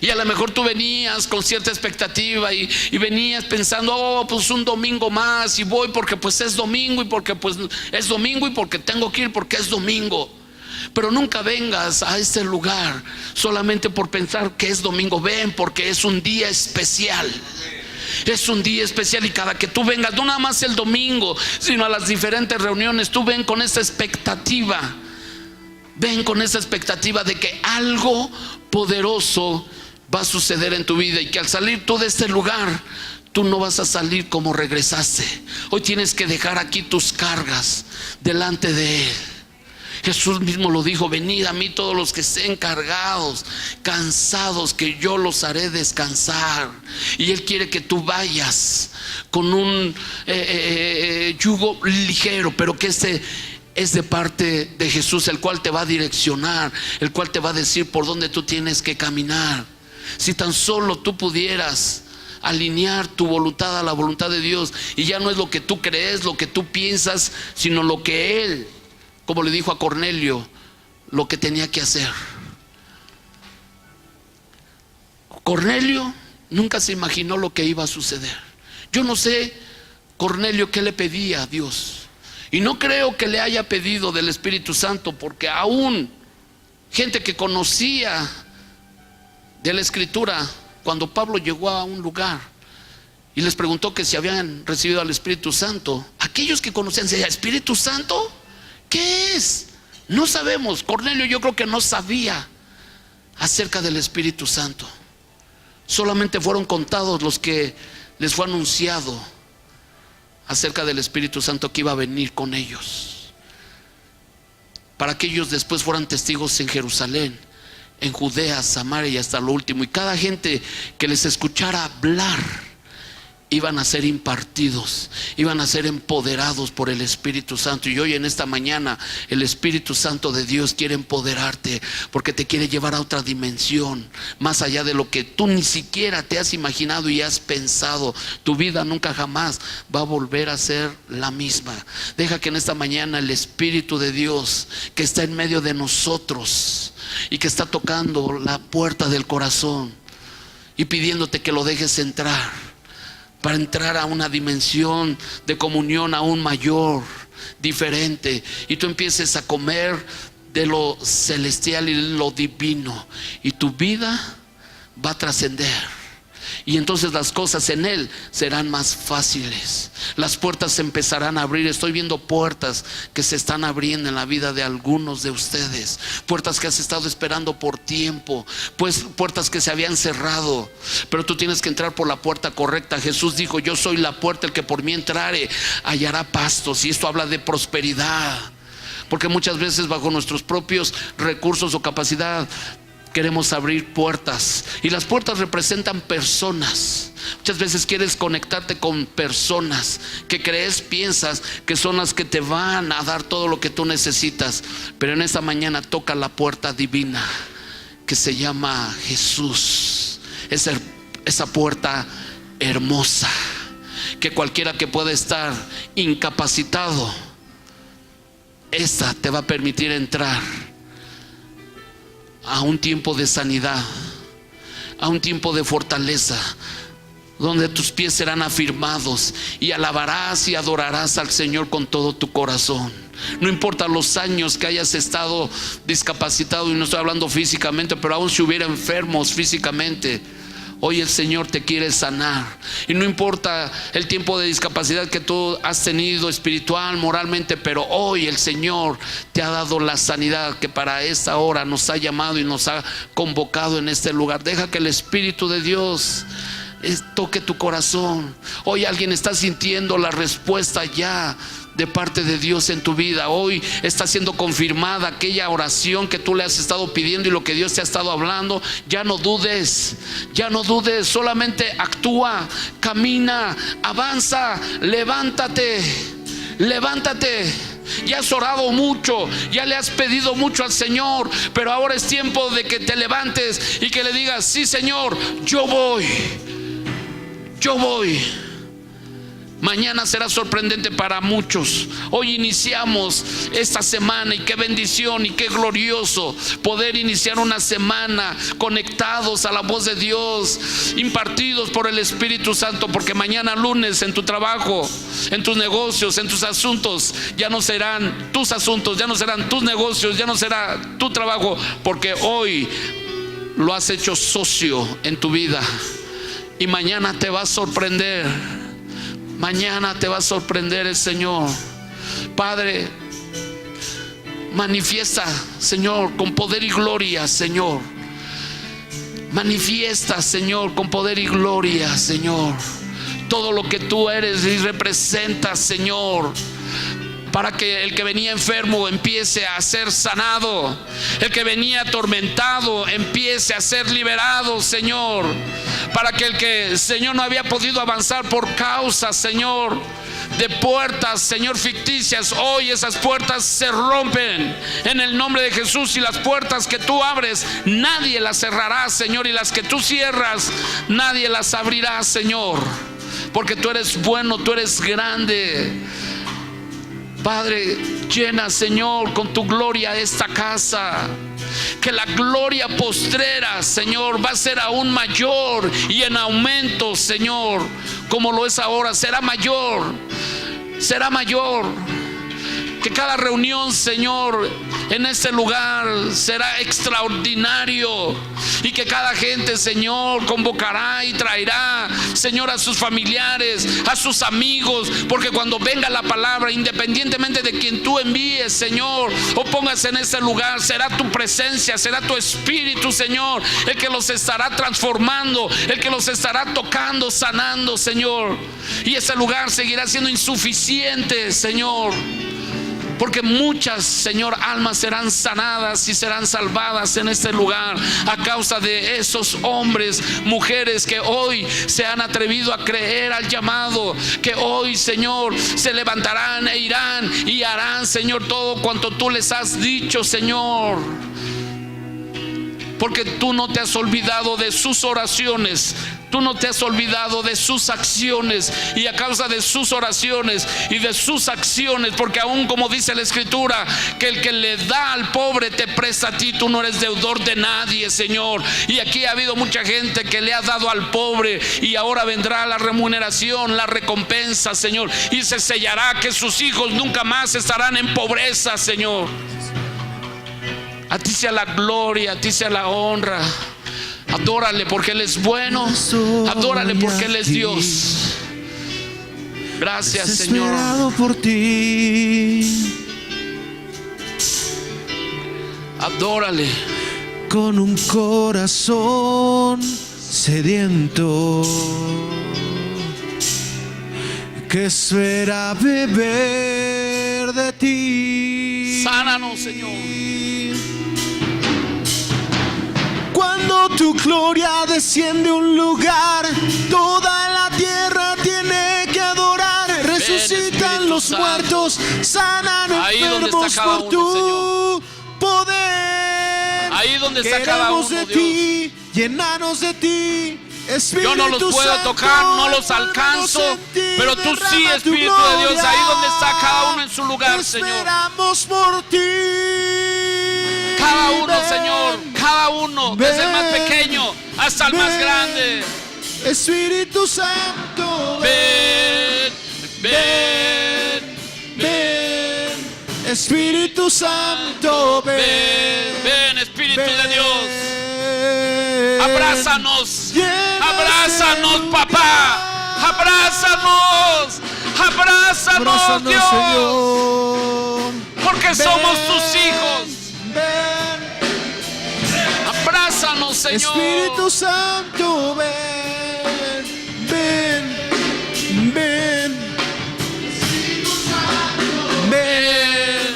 Y a lo mejor tú venías con cierta expectativa y venías pensando: oh, pues un domingo más y voy porque pues es domingo, y porque pues es domingo, y porque tengo que ir porque es domingo. Pero nunca vengas a este lugar solamente por pensar que es domingo. Ven porque es un día especial. Es un día especial, y cada que tú vengas, no nada más el domingo, sino a las diferentes reuniones, tú ven con esa expectativa. Ven con esa expectativa de que algo poderoso va a suceder en tu vida, y que al salir tú de este lugar, tú no vas a salir como regresaste. Hoy tienes que dejar aquí tus cargas delante de Él. Jesús mismo lo dijo: venid a mí todos los que estén cargados, cansados, que yo los haré descansar. Y Él quiere que tú vayas con un yugo ligero, pero que es de parte de Jesús, el cual te va a direccionar, el cual te va a decir por dónde tú tienes que caminar. Si tan solo tú pudieras alinear tu voluntad a la voluntad de Dios, y ya no es lo que tú crees, lo que tú piensas, sino lo que Él, como le dijo a Cornelio, lo que tenía que hacer. Cornelio nunca se imaginó lo que iba a suceder. Yo no sé, Cornelio, qué le pedía a Dios. Y no creo que le haya pedido del Espíritu Santo, porque aún gente que conocía de la Escritura, cuando Pablo llegó a un lugar y les preguntó que si habían recibido al Espíritu Santo, aquellos que conocían decían: ¿Espíritu Santo? ¿Qué es? No sabemos. Cornelio, yo creo que no sabía acerca del Espíritu Santo. Solamente fueron contados los que les fue anunciado acerca del Espíritu Santo, que iba a venir con ellos, para que ellos después fueran testigos en Jerusalén, en Judea, Samaria y hasta lo último. Y cada gente que les escuchara hablar iban a ser impartidos, iban a ser empoderados por el Espíritu Santo. Y hoy, en esta mañana, el Espíritu Santo de Dios quiere empoderarte, porque te quiere llevar a otra dimensión, más allá de lo que tú ni siquiera te has imaginado y has pensado. Tu vida nunca jamás va a volver a ser la misma. Deja que en esta mañana el Espíritu de Dios, que está en medio de nosotros y que está tocando la puerta del corazón y pidiéndote que lo dejes entrar, para entrar a una dimensión de comunión aún mayor, diferente, y tú empieces a comer de lo celestial y lo divino, y tu vida va a trascender. Y entonces las cosas en Él serán más fáciles. Las puertas se empezarán a abrir. Estoy viendo puertas que se están abriendo en la vida de algunos de ustedes. Puertas que has estado esperando por tiempo, pues puertas que se habían cerrado, pero tú tienes que entrar por la puerta correcta. Jesús dijo: yo soy la puerta, el que por mí entrare hallará pastos. Y esto habla de prosperidad, porque muchas veces bajo nuestros propios recursos o capacidad queremos abrir puertas, y las puertas representan personas. Muchas veces quieres conectarte con personas que piensas que son las que te van a dar todo lo que tú necesitas, pero en esta mañana toca la puerta divina que se llama Jesús. Esa puerta hermosa, que cualquiera que pueda estar incapacitado, esta te va a permitir entrar a un tiempo de sanidad, a un tiempo de fortaleza, donde tus pies serán afirmados y alabarás y adorarás al Señor con todo tu corazón. No importa los años que hayas estado discapacitado, y no estoy hablando físicamente, pero aún si hubiera enfermos físicamente, hoy el Señor te quiere sanar. Y no importa el tiempo de discapacidad que tú has tenido espiritual, moralmente, pero hoy el Señor te ha dado la sanidad que para esta hora nos ha llamado y nos ha convocado en este lugar. Deja que el Espíritu de Dios toque tu corazón. Hoy alguien está sintiendo la respuesta ya de parte de Dios en tu vida. Hoy está siendo confirmada aquella oración que tú le has estado pidiendo y lo que Dios te ha estado hablando. Ya no dudes, ya no dudes, solamente actúa, camina, avanza, levántate, levántate. Ya has orado mucho, ya le has pedido mucho al Señor, pero ahora es tiempo de que te levantes y que le digas: sí, Señor, yo voy, yo voy. Mañana será sorprendente para muchos. Hoy iniciamos esta semana y qué bendición y qué glorioso poder iniciar una semana conectados a la voz de Dios, impartidos por el Espíritu Santo, porque mañana lunes en tu trabajo, en tus negocios, en tus asuntos, ya no serán tus asuntos, ya no serán tus negocios, ya no será tu trabajo, porque hoy lo has hecho socio en tu vida y mañana te va a sorprender. Mañana te va a sorprender el Señor. Padre, manifiesta, Señor, con poder y gloria, Señor. Manifiesta, Señor, con poder y gloria, Señor, todo lo que tú eres y representas, Señor, para que el que venía enfermo empiece a ser sanado, el que venía atormentado empiece a ser liberado, Señor, para que el que, Señor, no había podido avanzar por causa, Señor, de puertas, Señor, ficticias, hoy esas puertas se rompen en el nombre de Jesús. Y las puertas que tú abres, nadie las cerrará, Señor, y las que tú cierras, nadie las abrirá, Señor, porque tú eres bueno, tú eres grande. Padre, llena, Señor, con tu gloria esta casa. Que la gloria postrera, Señor, va a ser aún mayor y en aumento, Señor, como lo es ahora. Será mayor, será mayor. Que cada reunión, Señor, en este lugar será extraordinario. Y que cada gente, Señor, convocará y traerá, Señor, a sus familiares, a sus amigos. Porque cuando venga la palabra, independientemente de quien tú envíes, Señor, o pongas en este lugar, será tu presencia, será tu Espíritu, Señor, el que los estará transformando, el que los estará tocando, sanando, Señor. Y ese lugar seguirá siendo insuficiente, Señor, porque muchas, Señor, almas serán sanadas y serán salvadas en este lugar a causa de esos hombres, mujeres que hoy se han atrevido a creer al llamado, que hoy, Señor, se levantarán e irán y harán, Señor, todo cuanto tú les has dicho, Señor. Porque tú no te has olvidado de sus oraciones, tú no te has olvidado de sus acciones, y a causa de sus oraciones y de sus acciones, porque aún como dice la Escritura, que el que le da al pobre te presta a ti, tú no eres deudor de nadie, Señor. Y aquí ha habido mucha gente que le ha dado al pobre, y ahora vendrá la remuneración, la recompensa, Señor, y se sellará que sus hijos nunca más estarán en pobreza, Señor. A ti sea la gloria, a ti sea la honra. Adórale porque Él es bueno, adórale porque Él es Dios. Gracias, Señor. Por ti. Adórale con un corazón sediento que espera beber de ti. Sánanos, Señor. Cuando tu gloria desciende a un lugar, toda la tierra tiene que adorar. Resucitan los muertos, sanan enfermos por tu poder. Ahí donde está cada uno, de Dios. ti, llénanos de ti. Espíritu Yo no los puedo Santo, tocar, no los alcanzo, pero tú sí, Espíritu de Dios, ahí donde está cada uno en su lugar, Señor. Esperamos por ti. Cada uno, Señor, cada uno, desde el más pequeño hasta el más grande. Espíritu Santo, ven, ven, ven. Espíritu Santo, ven. ven, Espíritu de Dios. Ven. Abrázanos, Llénanos, abrázanos, papá, abrázanos, abrázanos, Abrázanos, Dios, Señor. porque somos tus hijos. Ven. Abrázanos, Señor. Espíritu Santo, ven, ven, ven, ven,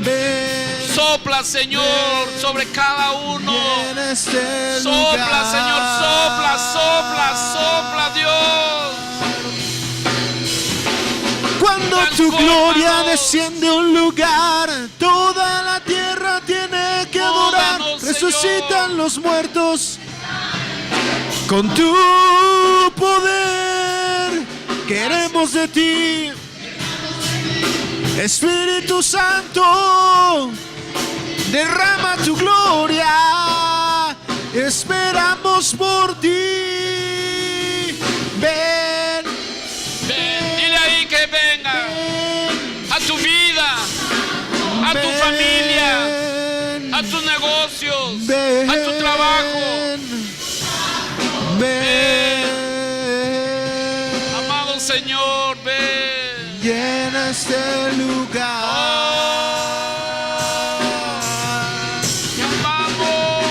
ven. Sopla, Señor, sobre cada uno. En este Sopla, lugar. Señor, sopla, sopla, sopla, Dios. Cuando tu gloria desciende a un lugar, toda la tierra tiene que adorar. Móvanos, Resucitan Señor. los muertos con tu poder. Queremos de ti, Espíritu Santo. Derrama tu gloria. Esperamos por ti. Ven. Ven, dile ahí que venga a tu vida, a tu familia, a tus negocios, a tu trabajo. Ven. Amado Señor, ven. Llena este lugar. Te amamos.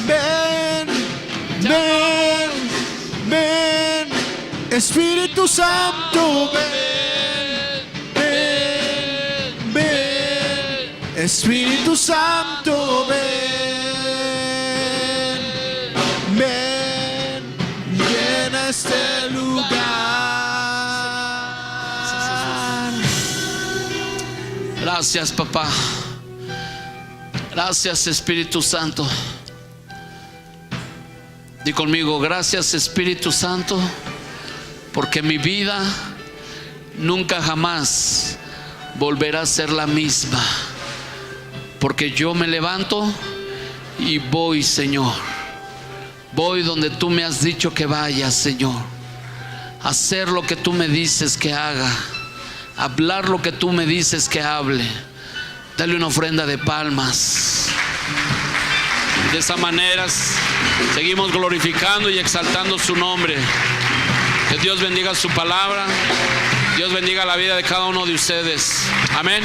Ven, ven, ven. Espíritu Santo, ven, ven, ven. Espíritu Santo, ven, ven. Llena este lugar. Gracias, papá. Gracias, Espíritu Santo. Di conmigo, gracias, Espíritu Santo, porque mi vida nunca jamás volverá a ser la misma. Porque yo me levanto y voy, Señor. Voy donde tú me has dicho que vaya, Señor. Hacer lo que tú me dices que haga. Hablar lo que tú me dices que hable. Dale una ofrenda de palmas. De esa manera seguimos glorificando y exaltando su nombre. Que Dios bendiga su palabra. Dios bendiga la vida de cada uno de ustedes. Amén.